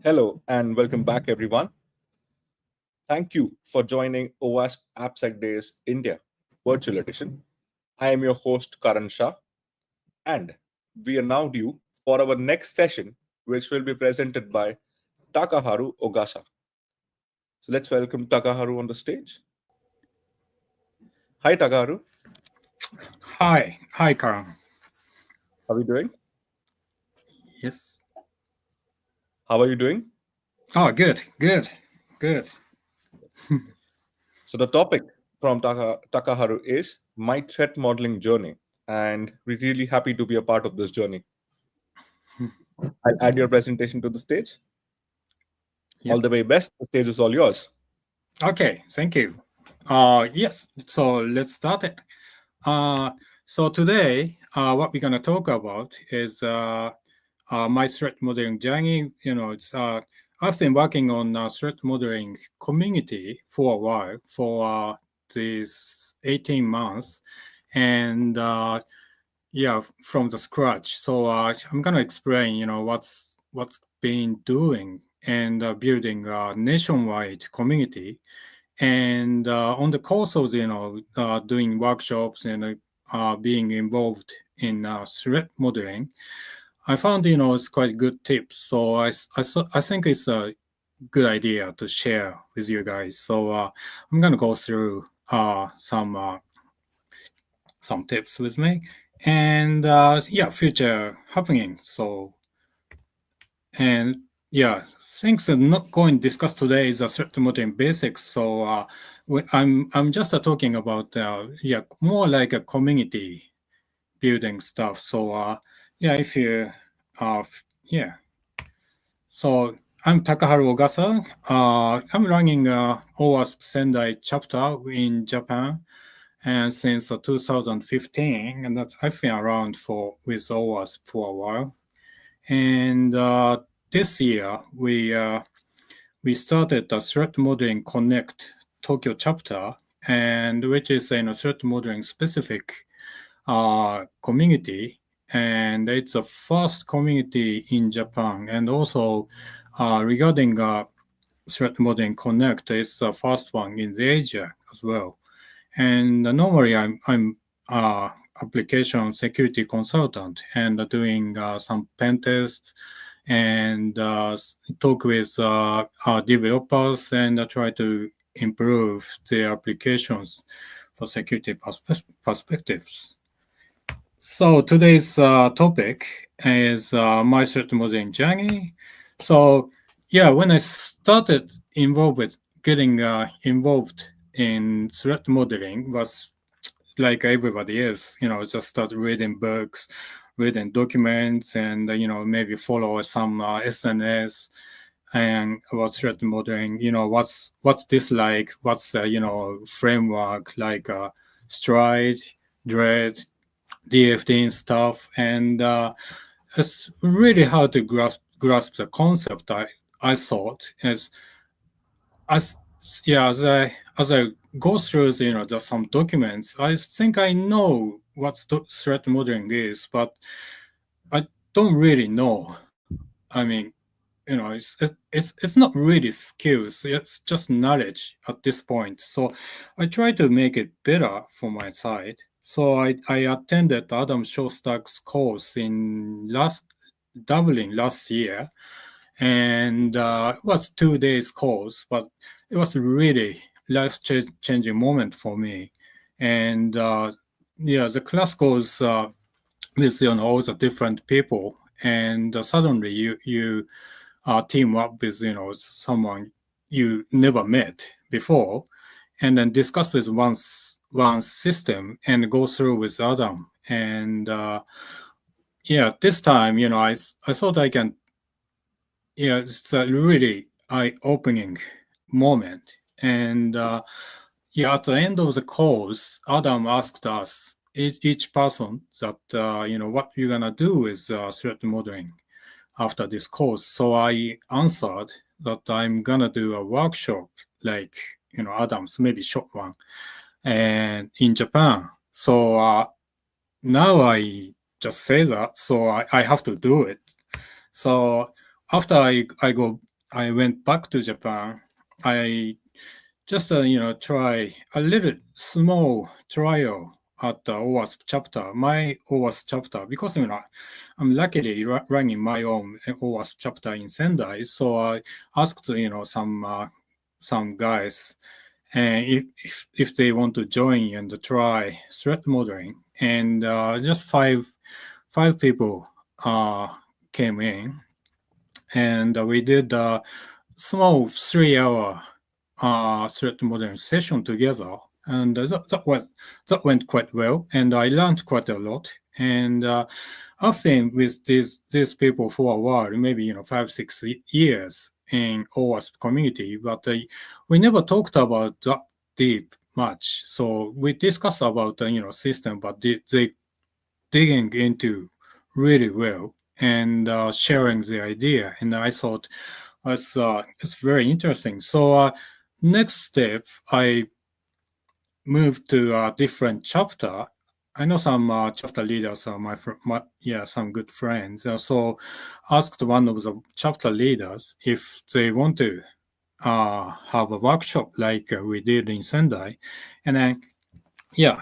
Hello and welcome back, everyone. Thank you for joining OWASP AppSec Days India virtual edition. I am your host, Karan Shah, and we are now due for our next session, which will be presented by Takaharu Ogasa. So let's welcome Takaharu on the stage. Hi, Takaharu. Hi, Karan. How are you doing? Yes. How are you doing? Oh, good. So the topic from Takaharu is my threat modeling journey, and we're really happy to be a part of this journey. I'll add your presentation to the stage. Yep. All the very best. The stage is all yours. Okay, thank you. Yes. So let's start it. Uh, so today, what we're gonna talk about is my threat modeling journey. I've been working on threat modeling community for a while, for these 18 months, and yeah, from the scratch. So I'm gonna explain, what's been doing and building a nationwide community, and on the course of doing workshops and being involved in threat modeling, I found it's quite good tips. So I think it's a good idea to share with you guys. So I'm gonna go through some tips with me, and yeah, future happening. So, and yeah, things I'm not going to discuss today is a certain modeling basics. So I'm just talking about yeah, more like a community building stuff. So yeah, if you yeah, so I'm Takaharu Ogasa. I'm running OWASP Sendai chapter in Japan, and since 2015, and that's I've been around for with OWASP for a while. And this year we started the Threat Modeling Connect Tokyo chapter, and which is a threat modeling specific community, and it's the first community in Japan, and also regarding Threat Modeling Connect, it's the first one in the Asia as well. And normally I'm application security consultant and doing some pen tests and talk with developers and try to improve their applications for security perspectives. So today's topic is my threat modeling journey. So yeah, when I started getting involved in threat modeling was like everybody is, just start reading books, reading documents, and maybe follow some SNS and about threat modeling. What's this like? What's framework like Stride, Dread, DFD and stuff, and it's really hard to grasp the concept. I thought as yeah as I go through some documents, I think I know what threat modeling is, but I don't really know. I mean, it's not really skills; it's just knowledge at this point. So I try to make it better for my side. So I attended Adam Shostak's course in Dublin last year, and it was 2 days course, but it was really life changing moment for me. And yeah, the class goes with all the different people, and suddenly you team up with someone you never met before, and then discuss with one system and go through with Adam. And yeah, this time I thought I can. Yeah, it's a really eye-opening moment. And yeah, at the end of the course, Adam asked us, each person, that, what you're going to do with threat modeling after this course. So I answered that I'm going to do a workshop like, Adam's, maybe short one, and in Japan. So now I just say that, so I have to do it. So after I go I went back to Japan, I just try a little small trial at the OWASP chapter, my OWASP chapter, because I'm luckily running my own OWASP chapter in Sendai. So I asked some guys and if they want to join and try threat modeling, and just five people uh, came in, and we did a small 3 hour threat modeling session together, and that went quite well, and I learned quite a lot. And I've been with these people for a while, maybe 5 6 years in OWASP community, but we never talked about that deep much. So we discussed about system, but they digging into really well and sharing the idea, and I thought it's very interesting. So next step, I moved to a different chapter. I know some chapter leaders are some good friends. So asked one of the chapter leaders if they want to have a workshop like we did in Sendai, and then yeah,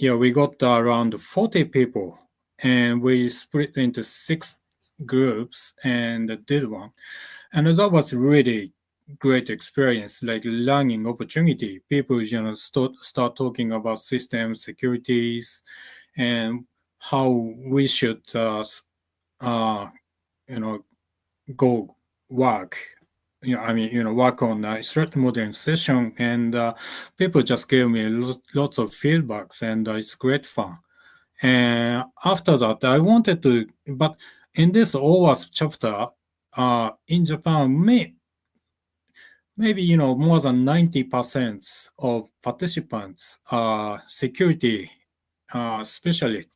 we got around 40 people, and we split into 6 groups and did one. And that was really great experience, like learning opportunity. People, start talking about system securities and how we should, you know, go work. Work on a threat modeling session, and people just gave me lots of feedbacks, and it's great fun. And after that, I wanted to, but in this OWASP chapter, in Japan, maybe more than 90% of participants are security specialists.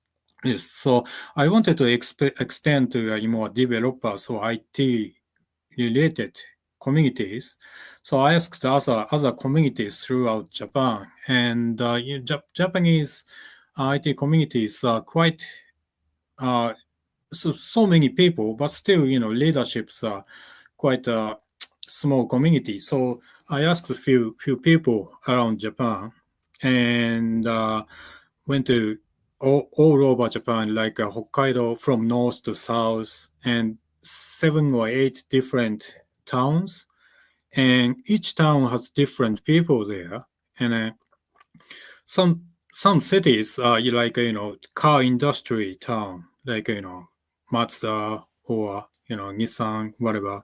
So I wanted to extend to more developers or IT related communities. So I asked other communities throughout Japan, and Japanese IT communities are quite so many people, but still, leaderships are quite a small community. So I asked a few people around Japan, and went to all over Japan, like Hokkaido from north to south, and 7 or 8 different towns, and each town has different people there, and some cities are like car industry town, like Mazda or Nissan, whatever.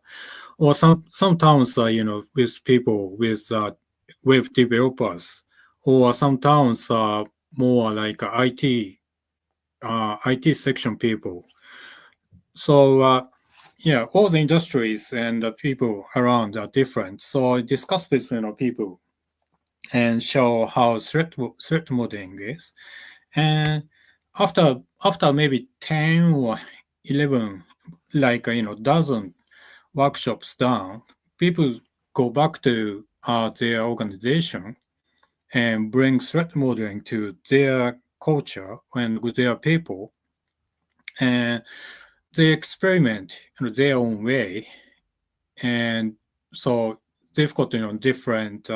Or some towns are with people with web developers, or some towns are more like IT section people. So yeah, all the industries and the people around are different. So I discuss with people and show how threat modeling is. And after maybe 10 or 11, like dozen workshops done, people go back to their organization and bring threat modeling to their culture and with their people, and they experiment in their own way. And so they've got different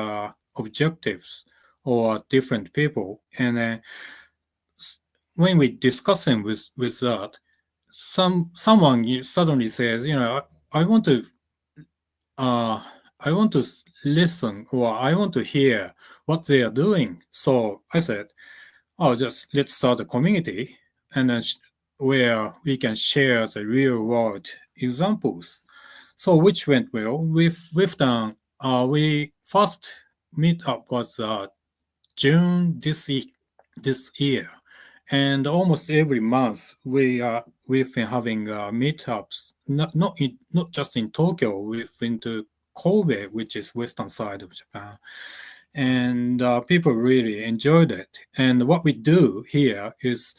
objectives or different people, and when we discussing with that, someone suddenly says, I want to uh, I want to listen, or I want to hear what they are doing. So I said, oh, just let's start a community, and then where we can share the real world examples. So which went well. We've done. We first meet up was June this year, and almost every month we've been having meetups. Not just in Tokyo. We've been to Kobe, which is western side of Japan, and people really enjoyed it. And what we do here is,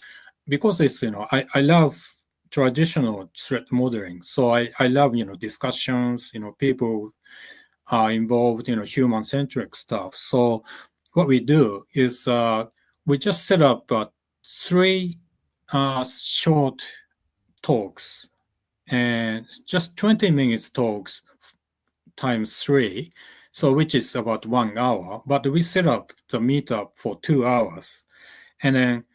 because it's I love traditional threat modeling, so I love discussions, people are involved, human centric stuff. So what we do is we just set up 3 short talks, and just 20 minutes talks times 3, so which is about 1 hour. But we set up the meetup for 2 hours, and then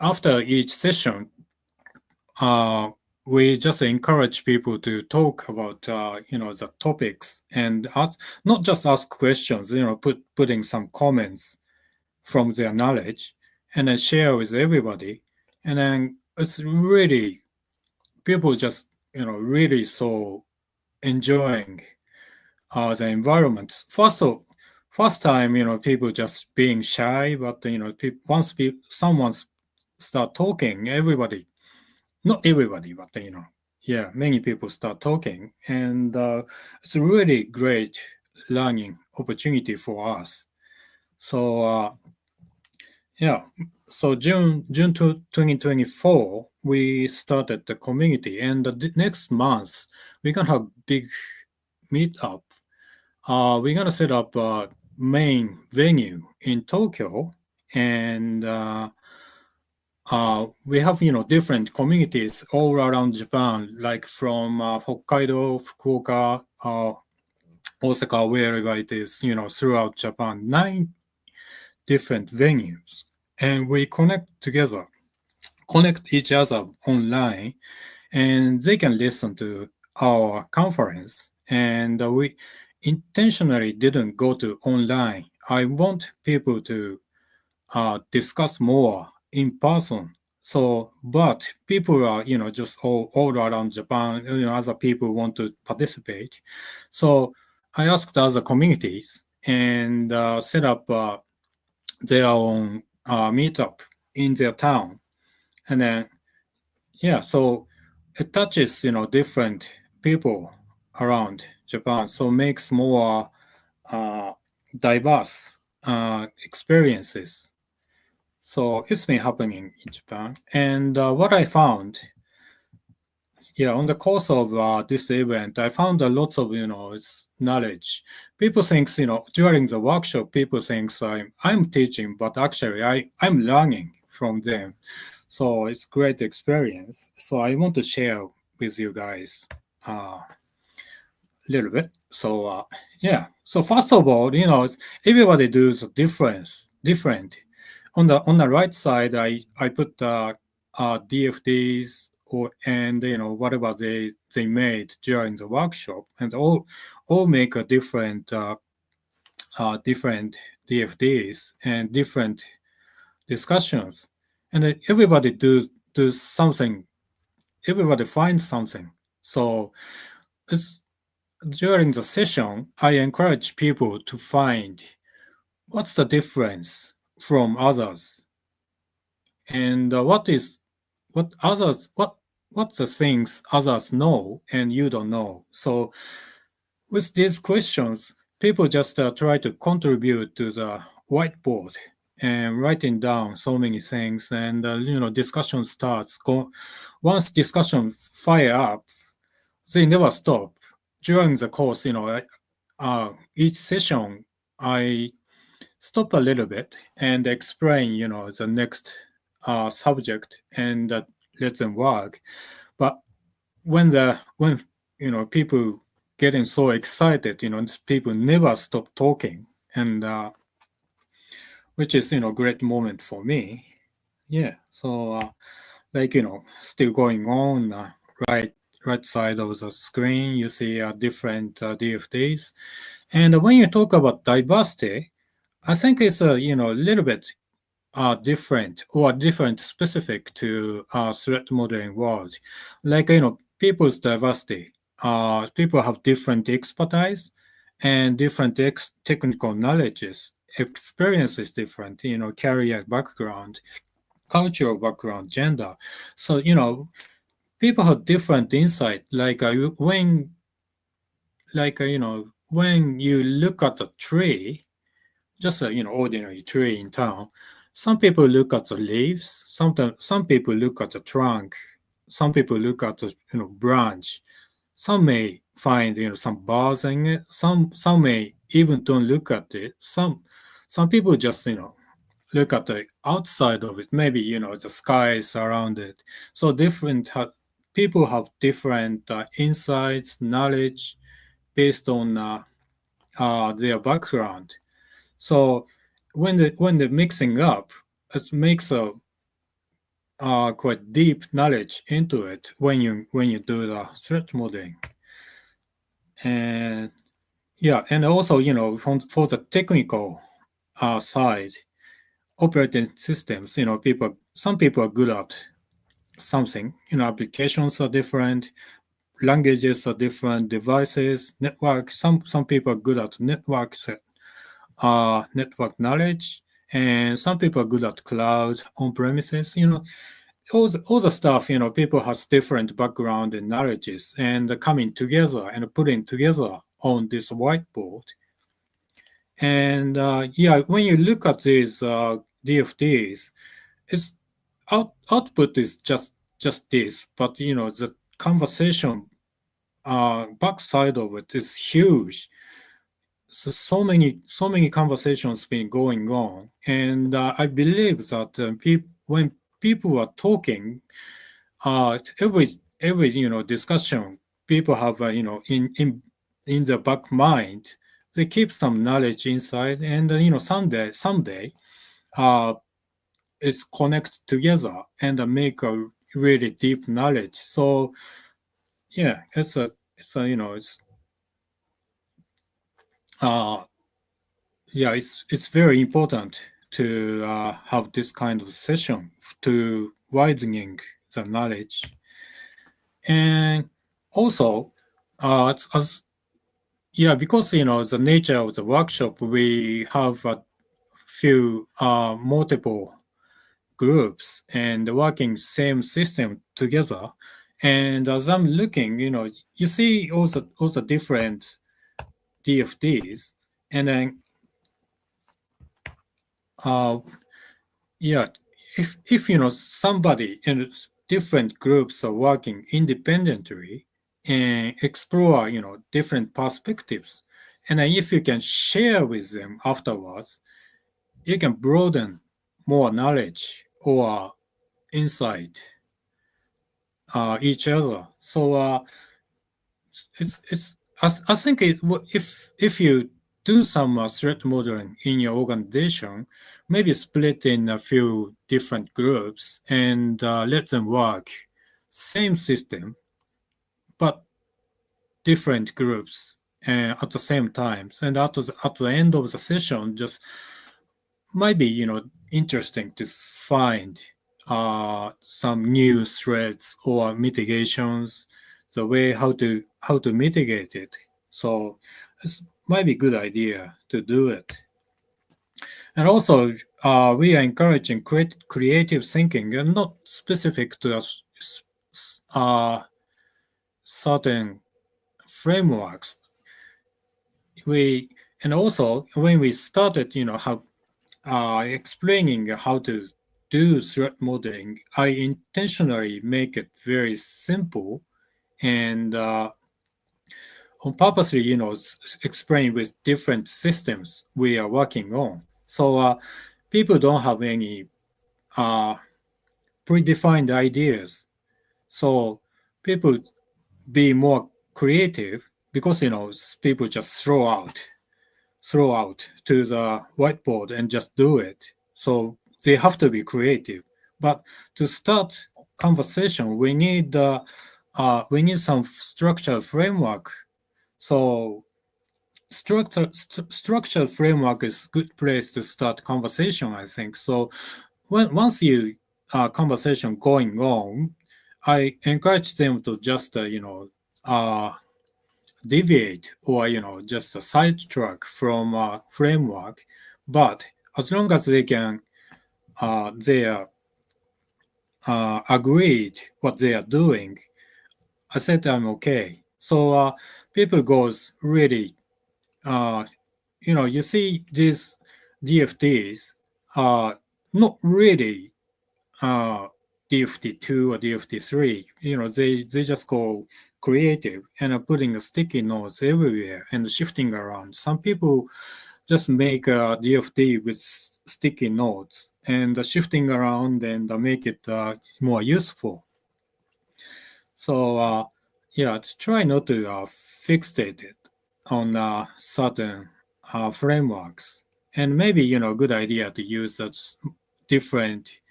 after each session, we just encourage people to talk about the topics and not just ask questions, putting some comments from their knowledge and then share with everybody. And then it's really people just really so enjoying the environment. First time people just being shy, but once someone start talking, everybody, not everybody, but yeah, many people start talking, and it's a really great learning opportunity for us. So yeah, so June 2024, we started the community, and the next month we're gonna have big meetup. We're gonna set up a main venue in Tokyo, and we have different communities all around Japan, like from Hokkaido, Fukuoka, Osaka, wherever it is, throughout Japan, 9 different venues, and we connect each other online, and they can listen to our conference. And we intentionally didn't go to online. I want people to discuss more in person. So, but people are, just all around Japan, other people want to participate. So I asked other communities and set up their own meetup in their town. And then, yeah, so it touches, different people around Japan. So makes more diverse experiences. So it's been happening in Japan. And what I found, yeah, on the course of this event, I found a lot of, knowledge. People think, during the workshop, people think I'm teaching, but actually I'm learning from them. So it's great experience. So I want to share with you guys a little bit. So yeah. So first of all, everybody does different. On the right side, I put DFDs and whatever they made during the workshop, and all make a different DFDs and different discussions, and everybody do something. Everybody finds something. So it's during the session, I encourage people to find what's the difference from others, and what others what the things others know and you don't know. So with these questions, people just try to contribute to the whiteboard and writing down so many things, and discussion starts. Once discussion fire up, they never stop. During the course, each session, I stop a little bit and explain, the next subject and let them work. But when people getting so excited, people never stop talking, and which is great moment for me. Yeah. So like still going on right side of the screen, you see different DFDs, and when you talk about diversity, I think it's a little bit different specific to threat modeling world. Like people's diversity. People have different expertise and different technical knowledges. Experience is different. Career background, cultural background, gender. So people have different insight. Like when you look at a tree, just a ordinary tree in town. Some people look at the leaves. Sometimes some people look at the trunk. Some people look at the branch. Some may find some bars in it. Some may even don't look at it. Some people just look at the outside of it. Maybe the skies around it. So people have different insights, knowledge, based on their background. So when the mixing up, it makes a quite deep knowledge into it when you do the threat modeling. And yeah, and also for the technical side, operating systems, some people are good at something. Applications are different, languages are different, devices, network. Some people are good at network knowledge, and some people are good at cloud on premises. All the stuff. People has different background and knowledges, and coming together and putting together on this whiteboard. And yeah, when you look at these DFDs, it's output is just this, but the conversation backside of it is huge. So many conversations been going on, and I believe that when people are talking, every discussion people have in the back mind, they keep some knowledge inside, and someday uh, it's connect together and make a really deep knowledge. So yeah, it's uh yeah, it's very important to have this kind of session to widening the knowledge. And also as yeah, because the nature of the workshop, we have a few multiple groups and working same system together. And as I'm looking, you see also different DFDs, and then uh, yeah, if somebody in different groups are working independently and explore different perspectives, and then if you can share with them afterwards, you can broaden more knowledge or insight each other. So it's I think if you do some threat modeling in your organization, maybe split in a few different groups and let them work same system but different groups at the same times, and at the end of the session, just might be interesting to find some new threats or mitigations, the way how to mitigate it. So it might be a good idea to do it. And also, we are encouraging creative thinking and not specific to uh, certain frameworks. We and also when we started, how explaining how to do threat modeling, I intentionally make it very simple and on purposely, explain with different systems we are working on. So people don't have any uh, predefined ideas. So people be more creative because people just throw out to the whiteboard and just do it. So they have to be creative. But to start conversation, we need some structured framework. So structured framework is good place to start conversation, I think. So once you conversation going on, I encourage them to just deviate or just a sidetrack from framework, but as long as they are agreed what they are doing, I said I'm okay. So people goes really you see these DFDs are not really uh, DFD2 or DFD3. They just go creative and are putting sticky notes everywhere and shifting around. Some people just make a DFD with sticky notes and shifting around and make it more useful. So yeah, try not to fixate it. on certain frameworks, and maybe good idea to use different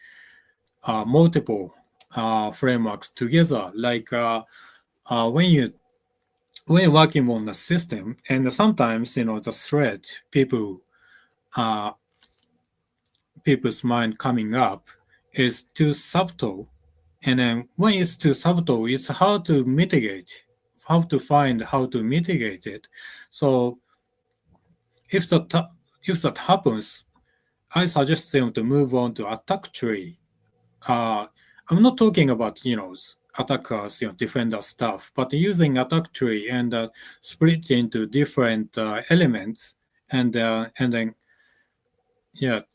multiple frameworks together. Like when you're working on a system, and sometimes the thread uh, people's mind coming up is too subtle, and then when it's too subtle, it's hard to mitigate, how to find how to mitigate it. So if that happens, I suggest them to move on to attack tree. uh, I'm not talking about attackers, defender stuff, but using attack tree and split into different elements, and then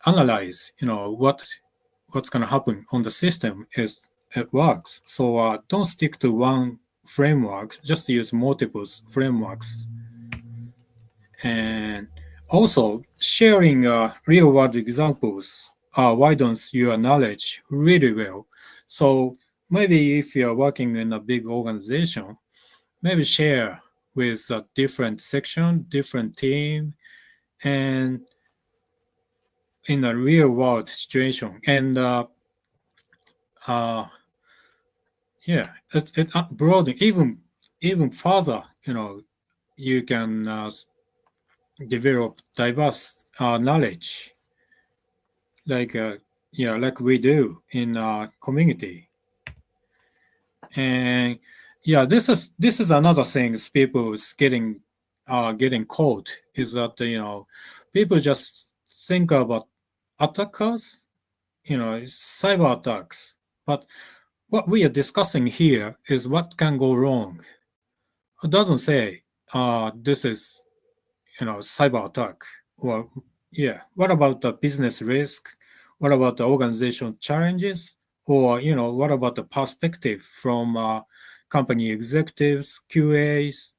analyze what's gonna happen on the system is it works. So don't stick to one framework, just use multiple frameworks. And also sharing real world examples widens your knowledge really well. So maybe if you're working in a big organization, maybe share with a different section, different team, and in a real world situation. And uh, yeah, it broaden even further. You can develop diverse knowledge, like like we do in our community. And this is another thing people is getting caught, is that people just think about attackers, cyber attacks. But what we are discussing here is what can go wrong. It doesn't say this is cyber attack. Or what about the business risk? What about the organization challenges? Or what about the perspective from company executives, QAs,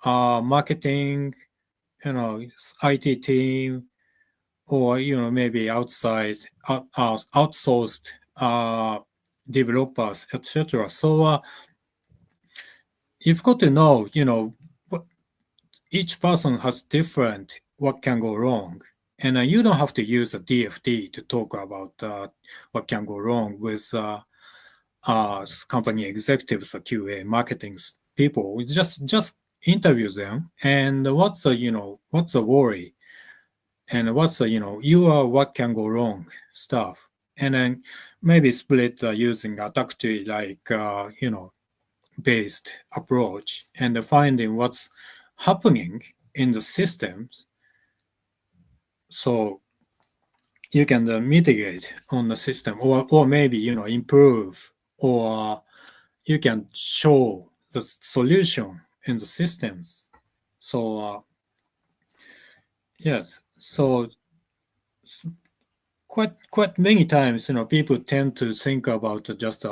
marketing, IT team, or maybe outsourced developers, etc. So you've got to know, each person has different what can go wrong, and you don't have to use a DFD to talk about what can go wrong with company executives or QA marketing people. We just interview them, and what's the worry, and what's the your what can go wrong stuff, and then maybe split using a tactile like based approach, and finding what's happening in the systems, so you can mitigate on the system, or maybe improve, or you can show the solution in the systems. So yes, so quite many times people tend to think about just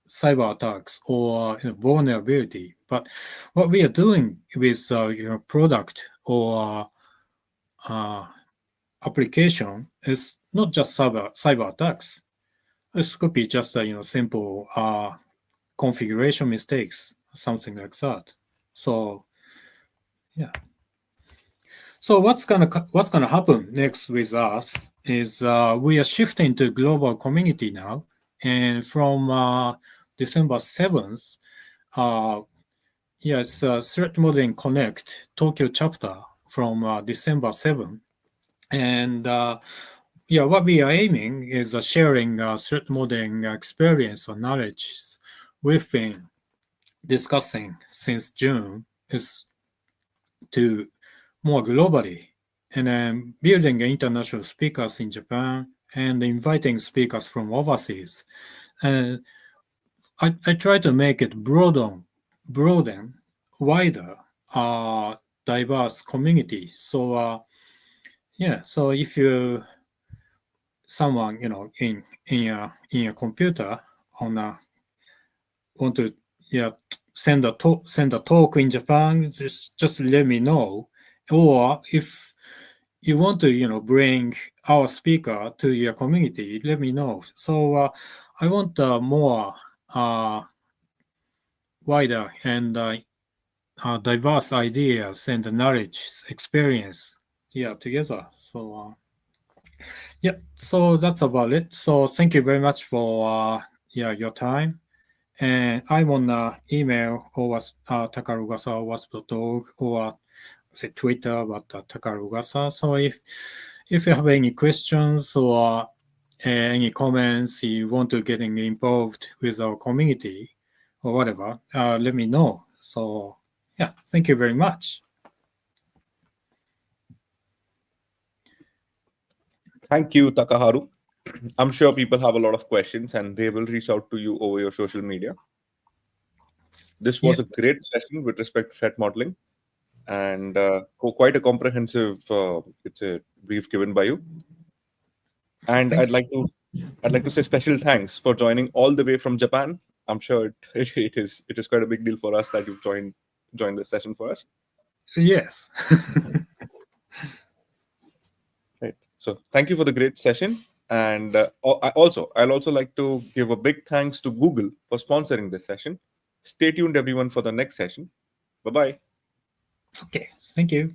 cyber attacks or vulnerability, but what we are doing with your product or application is not just cyber attacks. This could be just simple configuration mistakes, something like that. So yeah. So what's gonna happen next with us is we are shifting to global community now, and from December 7th, yes, Threat Modeling Connect Tokyo chapter from December 7th, and what we are aiming is sharing threat modeling experience or knowledge we've been discussing since June is to more globally, and then building international speakers in Japan and inviting speakers from overseas. And I try to make it broaden, wider, diverse community. So so if you someone in a computer on a want to send a talk in Japan, just let me know. Or if you want to bring our speaker to your community, let me know. So I want more wider and diverse ideas and knowledge, experience, yeah, together. So yeah, so that's about it. So thank you very much for yeah, your time. And I'm on email or takarugasa.org or say Twitter about Takarugasa. So if you have any questions or any comments, you want to get involved with our community or whatever, let me know. So yeah, thank you very much. Thank you, Takaharu. I'm sure people have a lot of questions and they will reach out to you over your social media. This Yeah, was a great session with respect to threat modeling and quite a comprehensive it's a brief given by you. And thank I'd like to say special thanks for joining all the way from Japan. I'm sure it is quite a big deal for us that you've joined this session for us. you. Yes. Right. So thank you for the great session. And I'll also like to give a big thanks to Google for sponsoring this session. Stay tuned, everyone, for the next session. Bye bye. Okay, thank you.